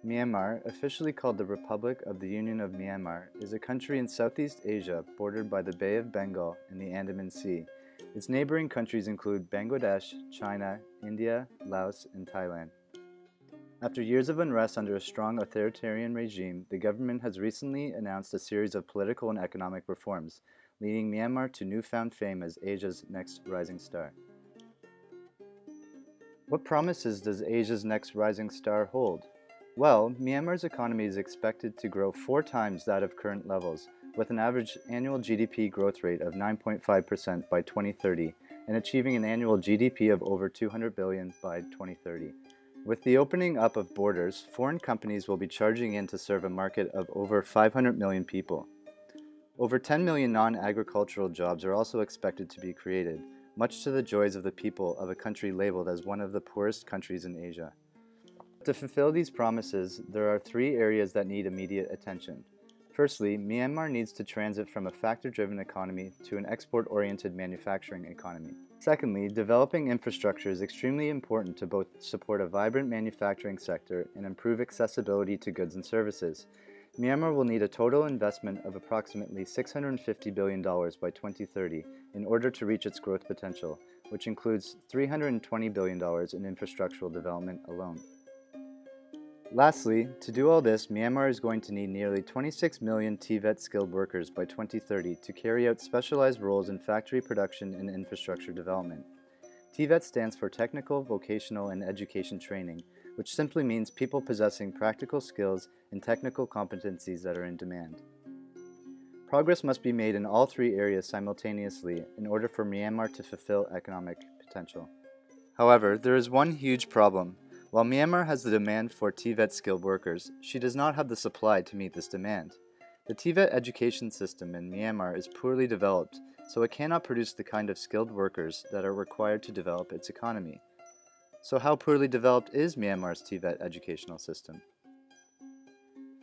Myanmar, officially called the Republic of the Union of Myanmar, is a country in Southeast Asia bordered by the Bay of Bengal and the Andaman Sea. Its neighboring countries include Bangladesh, China, India, Laos, and Thailand. After years of unrest under a strong authoritarian regime, the government has recently announced a series of political and economic reforms, leading Myanmar to newfound fame as Asia's next rising star. What promises does Asia's next rising star hold? Well, Myanmar's economy is expected to grow 4 times that of current levels, with an average annual GDP growth rate of 9.5% by 2030 and achieving an annual GDP of over 200 billion by 2030. With the opening up of borders, foreign companies will be charging in to serve a market of over 500 million people. Over 10 million non-agricultural jobs are also expected to be created, much to the joys of the people of a country labeled as one of the poorest countries in Asia. To fulfill these promises, there are 3 areas that need immediate attention. Firstly, Myanmar needs to transit from a factor-driven economy to an export-oriented manufacturing economy. Secondly, developing infrastructure is extremely important to both support a vibrant manufacturing sector and improve accessibility to goods and services. Myanmar will need a total investment of approximately $650 billion by 2030 in order to reach its growth potential, which includes $320 billion in infrastructural development alone. Lastly, to do all this, Myanmar is going to need nearly 26 million TVET-skilled workers by 2030 to carry out specialized roles in factory production and infrastructure development. TVET stands for Technical, Vocational, and Education Training, which simply means people possessing practical skills and technical competencies that are in demand. Progress must be made in all 3 areas simultaneously in order for Myanmar to fulfill economic potential. However, there is one huge problem. While Myanmar has the demand for TVET-skilled workers, she does not have the supply to meet this demand. The TVET education system in Myanmar is poorly developed, so it cannot produce the kind of skilled workers that are required to develop its economy. So how poorly developed is Myanmar's TVET educational system?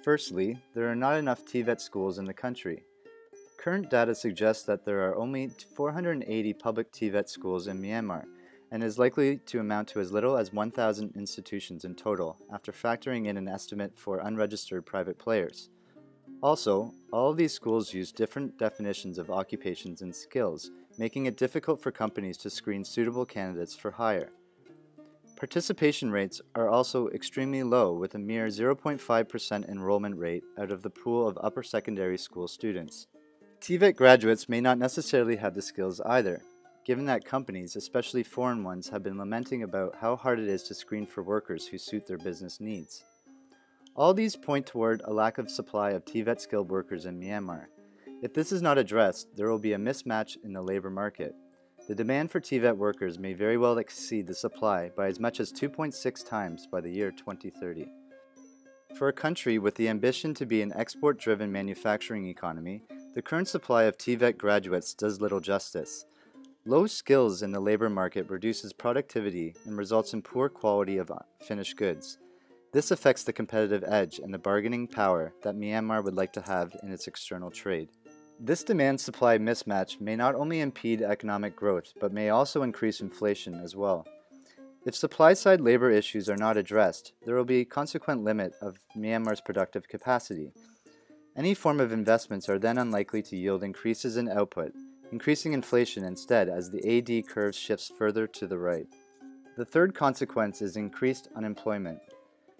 Firstly, there are not enough TVET schools in the country. Current data suggests that there are only 480 public TVET schools in Myanmar, and is likely to amount to as little as 1,000 institutions in total, after factoring in an estimate for unregistered private players. Also, all of these schools use different definitions of occupations and skills, making it difficult for companies to screen suitable candidates for hire. Participation rates are also extremely low, with a mere 0.5% enrollment rate out of the pool of upper secondary school students. TVET graduates may not necessarily have the skills either, given that companies, especially foreign ones, have been lamenting about how hard it is to screen for workers who suit their business needs. All these point toward a lack of supply of TVET-skilled workers in Myanmar. If this is not addressed, there will be a mismatch in the labor market. The demand for TVET workers may very well exceed the supply by as much as 2.6 times by the year 2030. For a country with the ambition to be an export-driven manufacturing economy, the current supply of TVET graduates does little justice. Low skills in the labor market reduces productivity and results in poor quality of finished goods. This affects the competitive edge and the bargaining power that Myanmar would like to have in its external trade. This demand-supply mismatch may not only impede economic growth, but may also increase inflation as well. If supply-side labor issues are not addressed, there will be a consequent limit of Myanmar's productive capacity. Any form of investments are then unlikely to yield increases in output, increasing inflation instead as the AD curve shifts further to the right. The third consequence is increased unemployment.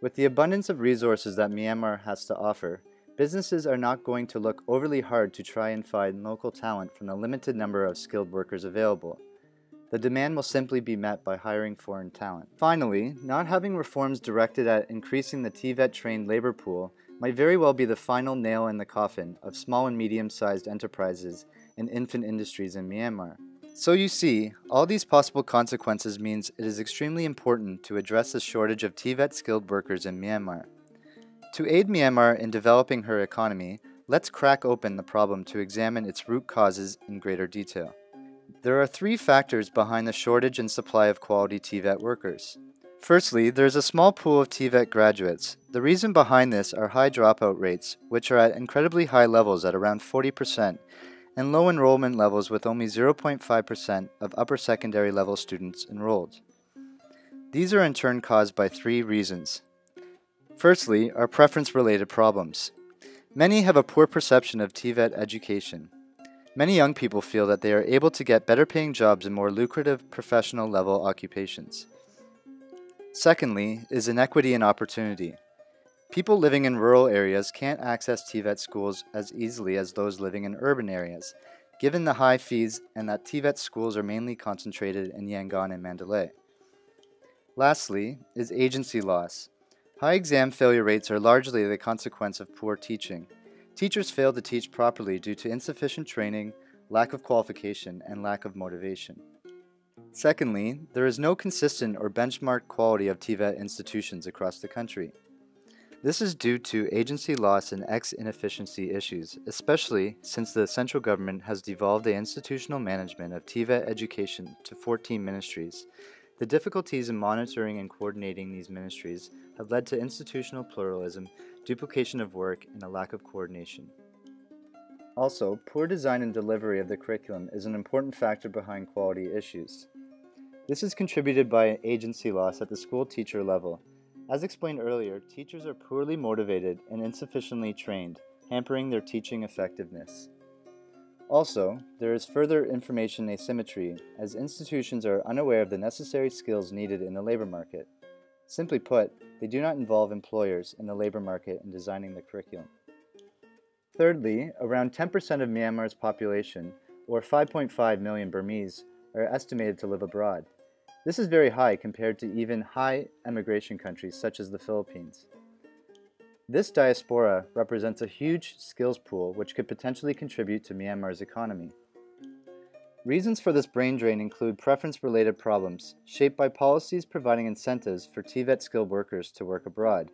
With the abundance of resources that Myanmar has to offer, businesses are not going to look overly hard to try and find local talent from the limited number of skilled workers available. The demand will simply be met by hiring foreign talent. Finally, not having reforms directed at increasing the TVET-trained labor pool might very well be the final nail in the coffin of small and medium-sized enterprises and infant industries in Myanmar. So you see, all these possible consequences means it is extremely important to address the shortage of TVET-skilled workers in Myanmar. To aid Myanmar in developing her economy, let's crack open the problem to examine its root causes in greater detail. There are 3 factors behind the shortage and supply of quality TVET workers. Firstly, there is a small pool of TVET graduates. The reason behind this are high dropout rates, which are at incredibly high levels at around 40%, and low enrollment levels with only 0.5% of upper secondary level students enrolled. These are in turn caused by 3 reasons. Firstly, are preference-related problems. Many have a poor perception of TVET education. Many young people feel that they are able to get better-paying jobs in more lucrative professional-level occupations. Secondly, is inequity in opportunity. People living in rural areas can't access TVET schools as easily as those living in urban areas, given the high fees and that TVET schools are mainly concentrated in Yangon and Mandalay. Lastly, is agency loss. High exam failure rates are largely the consequence of poor teaching. Teachers fail to teach properly due to insufficient training, lack of qualification, and lack of motivation. Secondly, there is no consistent or benchmark quality of TVET institutions across the country. This is due to agency loss and inefficiency issues, especially since the central government has devolved the institutional management of TVET education to 14 ministries. The difficulties in monitoring and coordinating these ministries have led to institutional pluralism, duplication of work, and a lack of coordination. Also, poor design and delivery of the curriculum is an important factor behind quality issues. This is contributed by agency loss at the school teacher level. As explained earlier, teachers are poorly motivated and insufficiently trained, hampering their teaching effectiveness. Also, there is further information asymmetry, as institutions are unaware of the necessary skills needed in the labor market. Simply put, they do not involve employers in the labor market in designing the curriculum. Thirdly, around 10% of Myanmar's population, or 5.5 million Burmese, are estimated to live abroad. This is very high compared to even high emigration countries such as the Philippines. This diaspora represents a huge skills pool which could potentially contribute to Myanmar's economy. Reasons for this brain drain include preference-related problems, shaped by policies providing incentives for TVET-skilled workers to work abroad.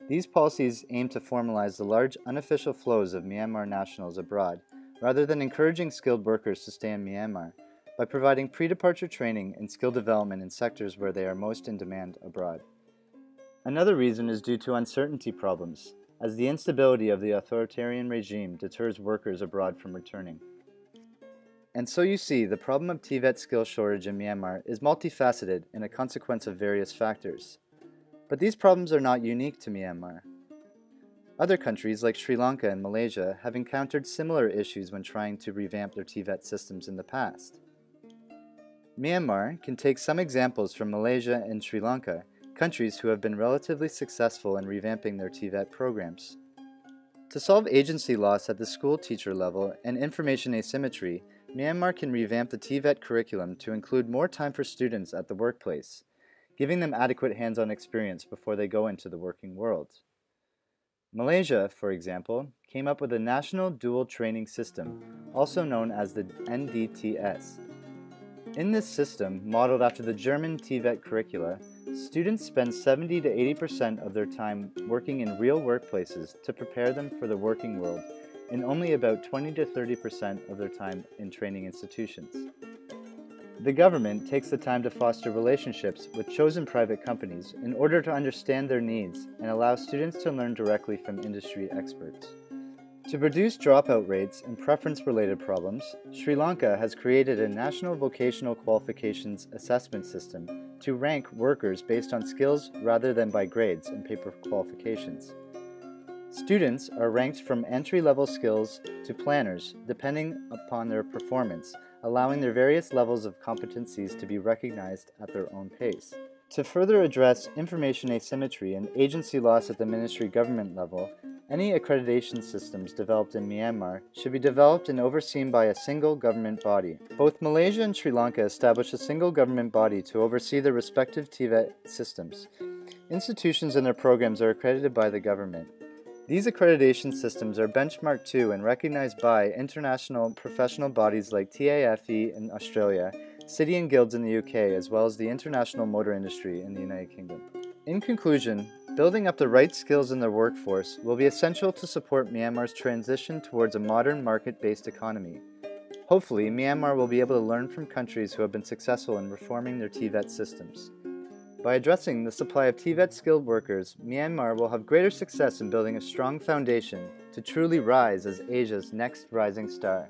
These policies aim to formalize the large unofficial flows of Myanmar nationals abroad, rather than encouraging skilled workers to stay in Myanmar, by providing pre-departure training and skill development in sectors where they are most in demand abroad. Another reason is due to uncertainty problems, as the instability of the authoritarian regime deters workers abroad from returning. And so you see, the problem of TVET skill shortage in Myanmar is multifaceted and a consequence of various factors. But these problems are not unique to Myanmar. Other countries like Sri Lanka and Malaysia have encountered similar issues when trying to revamp their TVET systems in the past. Myanmar can take some examples from Malaysia and Sri Lanka, countries who have been relatively successful in revamping their TVET programs. To solve agency loss at the school teacher level and information asymmetry, Myanmar can revamp the TVET curriculum to include more time for students at the workplace, giving them adequate hands-on experience before they go into the working world. Malaysia, for example, came up with a national dual training system, also known as the NDTS. In this system, modeled after the German TVET curricula, students spend 70 to 80% of their time working in real workplaces to prepare them for the working world, and only about 20 to 30% of their time in training institutions. The government takes the time to foster relationships with chosen private companies in order to understand their needs and allow students to learn directly from industry experts. To reduce dropout rates and preference-related problems, Sri Lanka has created a national vocational qualifications assessment system to rank workers based on skills rather than by grades and paper qualifications. Students are ranked from entry-level skills to planners depending upon their performance, allowing their various levels of competencies to be recognized at their own pace. To further address information asymmetry and agency loss at the ministry government level, any accreditation systems developed in Myanmar should be developed and overseen by a single government body. Both Malaysia and Sri Lanka established a single government body to oversee their respective TVET systems. Institutions and their programs are accredited by the government. These accreditation systems are benchmarked to and recognized by international professional bodies like TAFE in Australia, City and Guilds in the UK, as well as the international motor industry in the United Kingdom. In conclusion, building up the right skills in their workforce will be essential to support Myanmar's transition towards a modern market-based economy. Hopefully, Myanmar will be able to learn from countries who have been successful in reforming their TVET systems. By addressing the supply of TVET-skilled workers, Myanmar will have greater success in building a strong foundation to truly rise as Asia's next rising star.